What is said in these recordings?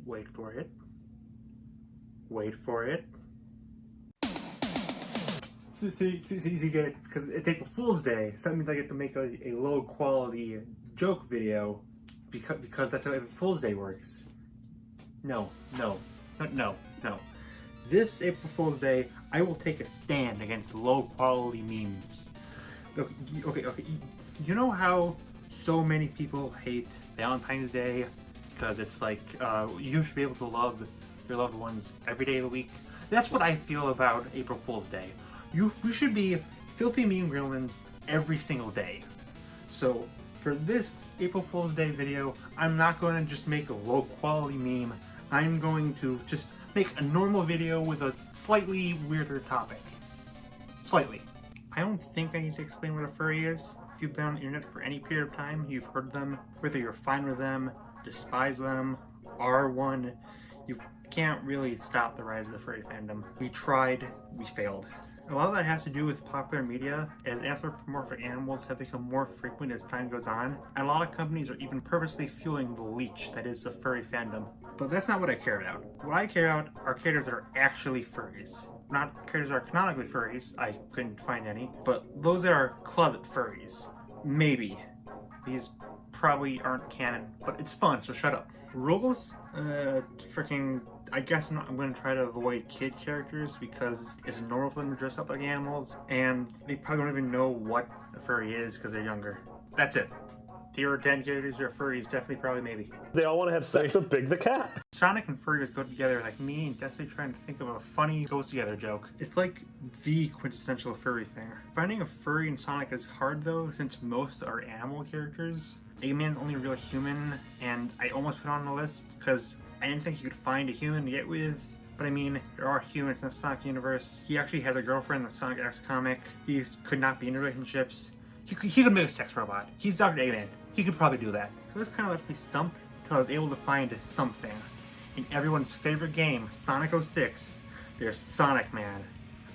Wait for it. Wait for it. See, get it? Because it's April Fool's Day, so that means I get to make a low quality joke video because that's how April Fool's Day works. No. This April Fool's Day, I will take a stand against low quality memes. Okay. You know how so many people hate Valentine's Day because it's like you should be able to love your loved ones every day of the week? That's what I feel about April Fool's Day. We should be filthy meme gremlins every single day. So for this April Fool's Day video, I'm not going to just make a low quality meme. I'm going to just make a normal video with a slightly weirder topic. Slightly. I don't think I need to explain what a furry is. If you've been on the internet for any period of time, you've heard them. Whether you're fine with them, despise them, are one, you can't really stop the rise of the furry fandom. We tried, we failed. A lot of that has to do with popular media, as anthropomorphic animals have become more frequent as time goes on, and a lot of companies are even purposely fueling the leech that is the furry fandom. But that's not what I care about. What I care about are characters that are actually furries. Not characters that are canonically furries, I couldn't find any, but those that are closet furries. Maybe. These probably aren't canon, but it's fun, so shut up. Rules? I guess I'm going to try to avoid kid characters because it's normal for them to dress up like animals, and they probably don't even know what a furry is because they're younger. That's it. 0 or 10 characters are furries, definitely, probably, maybe. They all want to have sex with Big the Cat. Sonic and furries go together like me and definitely trying to think of a funny goes together joke. It's like the quintessential furry thing. Finding a furry in Sonic is hard though, since most are animal characters. Eggman's only real human, and I almost put on the list because I didn't think you could find a human to get with. But I mean, there are humans in the Sonic universe. He actually has a girlfriend in the Sonic X comic. He could not be in relationships. He could make a sex robot. He's Dr. Eggman. He could probably do that. So this kind of left me stumped because I was able to find something. In everyone's favorite game, Sonic 06, there's Sonic Man.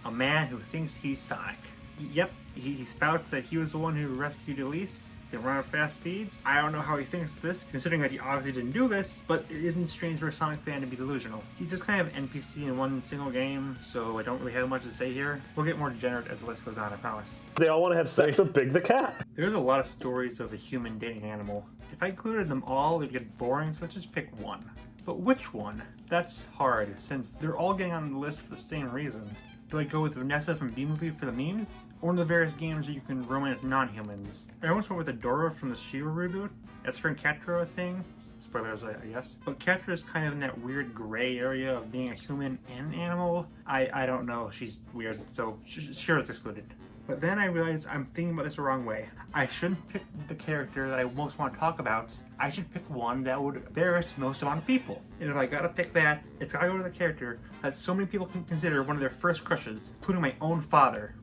A man who thinks he's Sonic. Yep, he spouts that he was the one who rescued Elise. He can run at fast speeds. I don't know how he thinks this, considering that he obviously didn't do this, but it isn't strange for a Sonic fan to be delusional. He's just kind of an NPC in one single game, so I don't really have much to say here. We'll get more degenerate as the list goes on, I promise. They all want to have sex with Big the Cat. There's a lot of stories of a human dating an animal. If I included them all, it'd get boring, so let's just pick one. But which one? That's hard, since they're all getting on the list for the same reason. Do I go with Vanessa from B-Movie for the memes? Or one of the various games that you can romance non-humans? I almost went with Adora from the She-Ra reboot. That's her and Catra a thing. Spoilers, I guess. But Catra is kind of in that weird gray area of being a human and an animal. I don't know, she's weird, so sure it's excluded. But then I realized I'm thinking about this the wrong way. I shouldn't pick the character that I most want to talk about. I should pick one that would embarrass most amount of people. And if I gotta pick that, it's gotta go to the character that so many people can consider one of their first crushes, including my own father.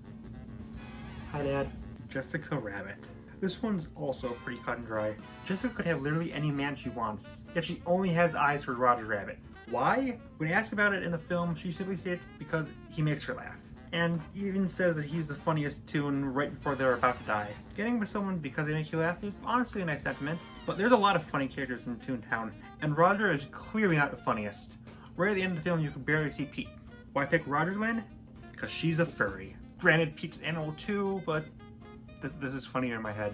Hi, Dad. Jessica Rabbit. This one's also pretty cut and dry. Jessica could have literally any man she wants, yet she only has eyes for Roger Rabbit. Why? When asked about it in the film, she simply states because he makes her laugh. And even says that he's the funniest tune right before they're about to die. Getting with someone because they make you laugh is honestly a nice sentiment, but there's a lot of funny characters in Toontown, and Roger is clearly not the funniest. Right at the end of the film, you can barely see Pete. Why pick Roger Lynn? Because she's a furry. Granted, Pete's an animal too, but this is funnier in my head.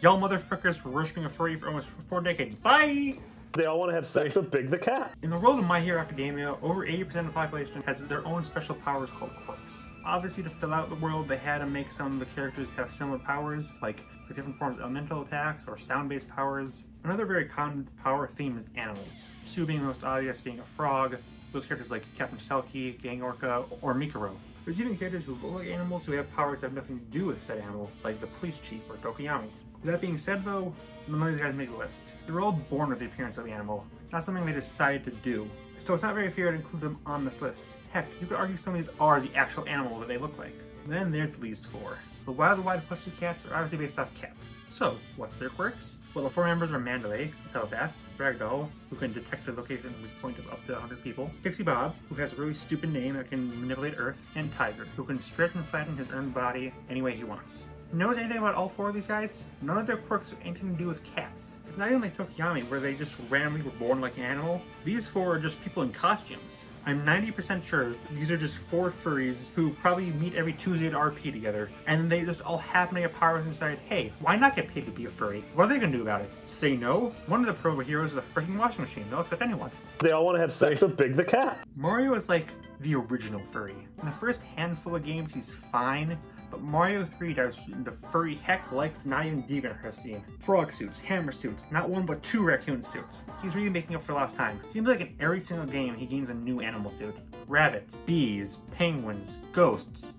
Y'all motherfuckers were worshipping a furry for almost 4 decades. Bye! They all want to have sex with Big the Cat. In the world of My Hero Academia, over 80% of the population has their own special powers called quirks. Obviously, to fill out the world, they had to make some of the characters have similar powers, like the different forms of elemental attacks or sound-based powers. Another very common power theme is animals. 2 being the most obvious, being a frog. Those characters like Captain Selkie, Gang Orca, or Mikuro. There's even characters who look like animals who have powers that have nothing to do with said animal, like the police chief or Tokiyami. With that being said though, none of these guys make the list. They're all born with the appearance of the animal, not something they decided to do. So it's not very fair to include them on this list. Heck, you could argue some of these are the actual animal that they look like. Then there's these 4. The Wild Pussycats are obviously based off cats. So, what's their quirks? Well, the 4 members are Mandalay, a telepath, Ragdoll, who can detect the location and weak point of up to 100 people, Pixie Bob, who has a really stupid name that can manipulate Earth, and Tiger, who can stretch and flatten his own body any way he wants. Knows anything about all 4 of these guys? None of their quirks have anything to do with cats. It's not even like Tokiyami, where they just randomly were born like an animal. These 4 are just people in costumes. I'm 90% sure these are just 4 furries who probably meet every Tuesday at RP together, and they just all happen to get powers and decide, hey, why not get paid to be a furry? What are they gonna do about it? Say no? One of the pro heroes is a freaking washing machine. They'll accept anyone. They all want to have sex with Big the cat. Mario is like the original furry. In the first handful of games, he's fine, but Mario 3 dives into furry heck likes not even deviant have seen. Frog suits, hammer suits, not 1 but 2 raccoon suits. He's really making up for lost time. Seems like in every single game he gains a new animal suit. Rabbits, bees, penguins, ghosts.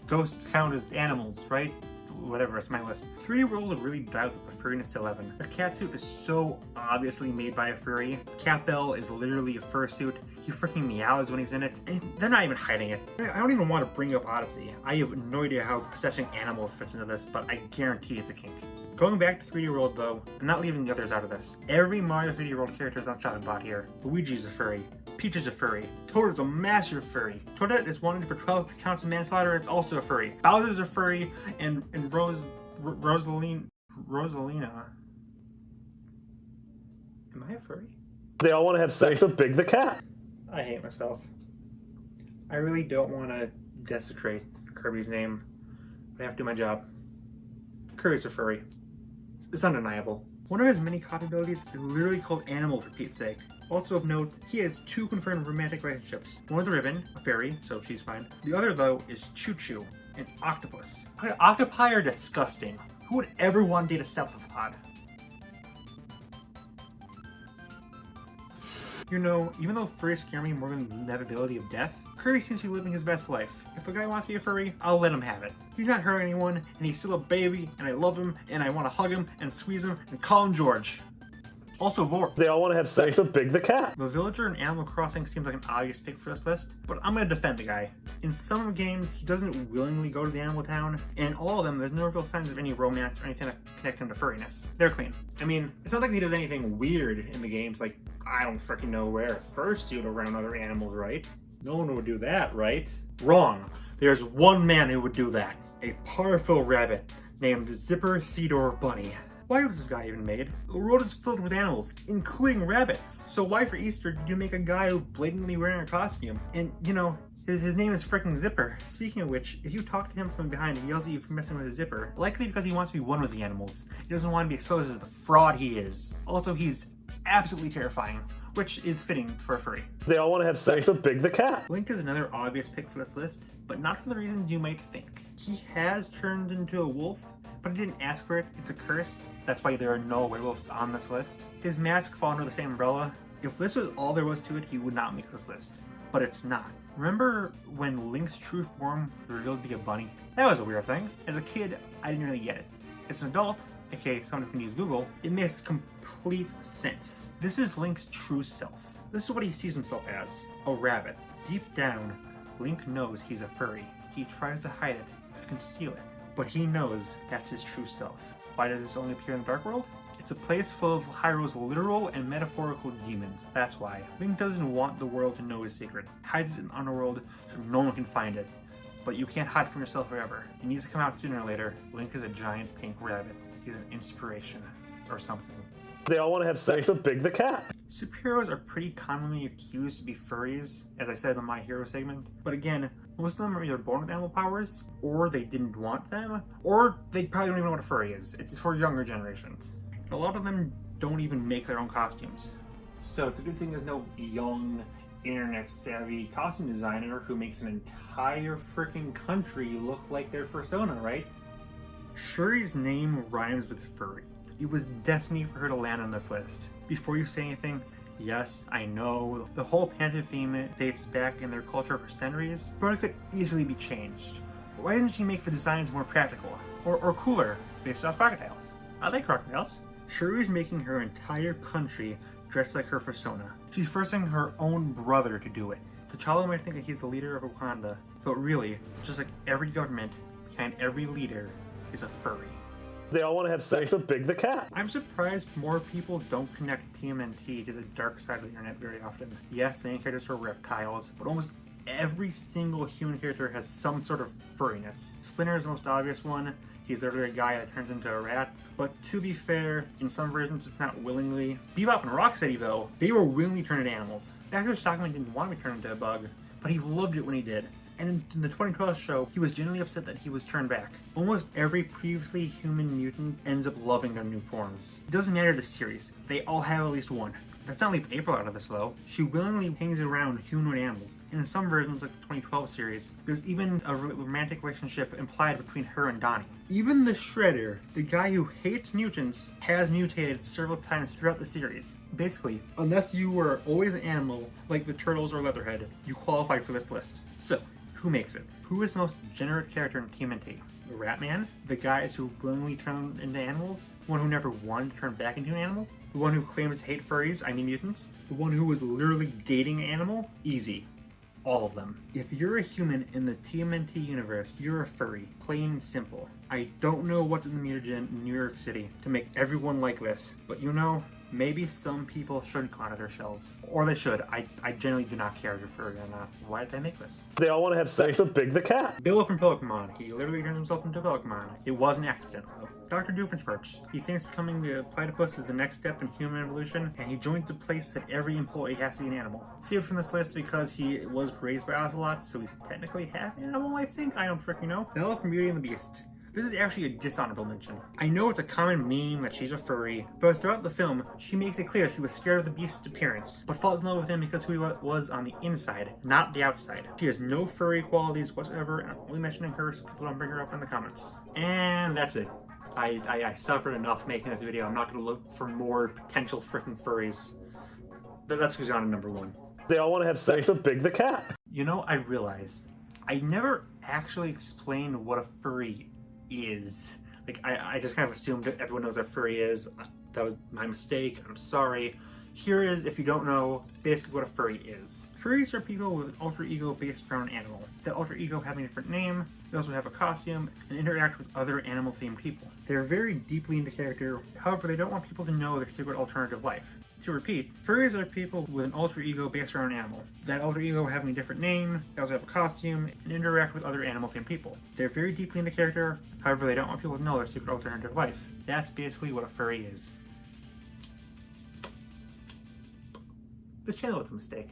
Ghosts count as animals, right? Whatever, it's my list. 3D World really dials up the furriness to 11. The cat suit is so obviously made by a furry. Cat Bell is literally a fursuit. He freaking meows when he's in it, and they're not even hiding it. I don't even want to bring up Odyssey. I have no idea how possessing animals fits into this, but I guarantee it's a kink. Going back to 3D World though, I'm not leaving the others out of this. Every Mario 3D World character is not shot and bought here. Luigi's a furry. Peach is a furry. Toad is a massive furry. Toadette is wanted for 12 counts of manslaughter, it's also a furry. Bowser's a furry, and Rosalina... Am I a furry? They all want to have sex with Big the cat. I hate myself. I really don't want to desecrate Kirby's name, but I have to do my job. Kirby's a furry. It's undeniable. One of his many copy abilities is literally called Animal for Pete's sake. Also of note, he has 2 confirmed romantic relationships. One with Ribbon, a fairy, so she's fine. The other though is Choo Choo, an octopus. Octopi are disgusting. Who would ever want to date a cephalopod? You know, even though furries scare me more than the inevitability of death, Kirby seems to be living his best life. If a guy wants to be a furry, I'll let him have it. He's not hurting anyone, and he's still a baby, and I love him, and I want to hug him, and squeeze him, and call him George. Also Vor. They all want to have sex with Big the cat. The villager in Animal Crossing seems like an obvious pick for this list, but I'm gonna defend the guy. In some games, he doesn't willingly go to the animal town, and in all of them, there's no real signs of any romance or anything that connects him to furriness. They're clean. I mean, it's not like he does anything weird in the games, like, I don't freaking know, wear a fursuit around other animals, right? No one would do that, right? Wrong. There's one man who would do that. A powerful rabbit named Zipper Theodore Bunny. Why was this guy even made? The world is filled with animals, including rabbits. So why for Easter did you make a guy who blatantly wearing a costume? And, you know, his name is frickin' Zipper. Speaking of which, if you talk to him from behind, he yells at you for messing with his zipper. Likely because he wants to be one with the animals. He doesn't want to be exposed as the fraud he is. Also, he's absolutely terrifying, which is fitting for a furry. They all want to have sex with Big the cat. Link is another obvious pick for this list, but not for the reasons you might think. He has turned into a wolf, but he didn't ask for it. It's a curse. That's why there are no werewolves on this list. His mask falls under the same umbrella. If this was all there was to it, he would not make this list. But it's not. Remember when Link's true form was revealed to be a bunny? That was a weird thing. As a kid, I didn't really get it. As an adult, aka someone who can use Google, it makes complete sense. This is Link's true self. This is what he sees himself as, a rabbit. Deep down, Link knows he's a furry. He tries to hide it, to conceal it, but he knows that's his true self. Why does this only appear in the Dark World? It's a place full of Hyrule's literal and metaphorical demons, that's why. Link doesn't want the world to know his secret. Hides it in the underworld so no one can find it. But you can't hide from yourself forever. It needs to come out sooner or later. Link is a giant pink rabbit. He's an inspiration, or something. They all want to have sex with Big the cat. Superheroes are pretty commonly accused to be furries, as I said in my hero segment. But again, most of them are either born with animal powers, or they didn't want them, or they probably don't even know what a furry is. It's for younger generations. And a lot of them don't even make their own costumes. So it's a good thing there's no young, internet-savvy costume designer who makes an entire freaking country look like their persona, right? Shuri's name rhymes with furry. It was destiny for her to land on this list. Before you say anything, yes, I know the whole panther theme dates back in their culture for centuries, but it could easily be changed. Why didn't she make the designs more practical or cooler based off crocodiles? I like crocodiles. Shuri's making her entire country dress like her persona. She's forcing her own brother to do it. T'Challa might think that he's the leader of Wakanda, but really, just like every government, behind every leader is a furry. They all want to have sex with Big the cat. I'm surprised more people don't connect TMNT to the dark side of the internet very often. Yes, the main characters are reptiles, but almost every single human character has some sort of furriness. Splinter is the most obvious one. He's literally a guy that turns into a rat. But to be fair, in some versions it's not willingly. Bebop and Rocksteady, though, they were willingly turned into animals. Dr. Stockman didn't want to be turned into a bug, but he loved it when he did. And in the 2012 show, he was genuinely upset that he was turned back. Almost every previously human mutant ends up loving their new forms. It doesn't matter the series, they all have at least one. Let's not leave April out of this though. She willingly hangs around humanoid animals. And in some versions, like the 2012 series, there's even a romantic relationship implied between her and Donnie. Even the Shredder, the guy who hates mutants, has mutated several times throughout the series. Basically, unless you were always an animal, like the Turtles or Leatherhead, you qualified for this list. So, who makes it? Who is the most degenerate character in TMNT? The Ratman? The guys who willingly turn into animals? The one who never wanted to turn back into an animal? The one who claims to hate furries, I mean mutants? The one who was literally dating an animal? Easy. All of them. If you're a human in the TMNT universe, you're a furry. Plain and simple. I don't know what's in the mutagen in New York City to make everyone like this, but you know, maybe some people should come out of their shells. Or they should. I generally do not care if you're furry or not. Why did they make this? They all want to have sex with Big the cat. Billo from Pokemon. He literally turned himself into Pokemon. It was an accident, though. Dr. Doofenshmirtz. He thinks becoming a platypus is the next step in human evolution, and he joins a place that every employee has to be an animal. Saved from this list because he was raised by ocelots, so he's technically half animal, I think? I don't freaking know. Bella from Beauty and the Beast. This is actually a dishonorable mention. I know it's a common meme that she's a furry, but throughout the film, she makes it clear she was scared of the Beast's appearance, but falls in love with him because who he was on the inside, not the outside. She has no furry qualities whatsoever, and I'm only mentioning her so people don't bring her up in the comments. And that's it. I suffered enough making this video. I'm not going to look for more potential freaking furries. But that's who's on number one. They all want to have sex with Big the cat. You know, I realized I never actually explained what a furry is. Like, I just kind of assumed that everyone knows what a furry is. That was my mistake. I'm sorry. Here is, if you don't know, basically what a furry is. Furries are people with an alter ego based around an animal. That alter ego having a different name, they also have a costume, and interact with other animal-themed people. They're very deeply into character, however they don't want people to know their secret alternative life. To repeat, furries are people with an alter ego based around an animal. That alter ego having a different name, they also have a costume, and interact with other animal-themed people. They're very deeply into character, however they don't want people to know their secret alternative life. That's basically what a furry is. This channel was a mistake.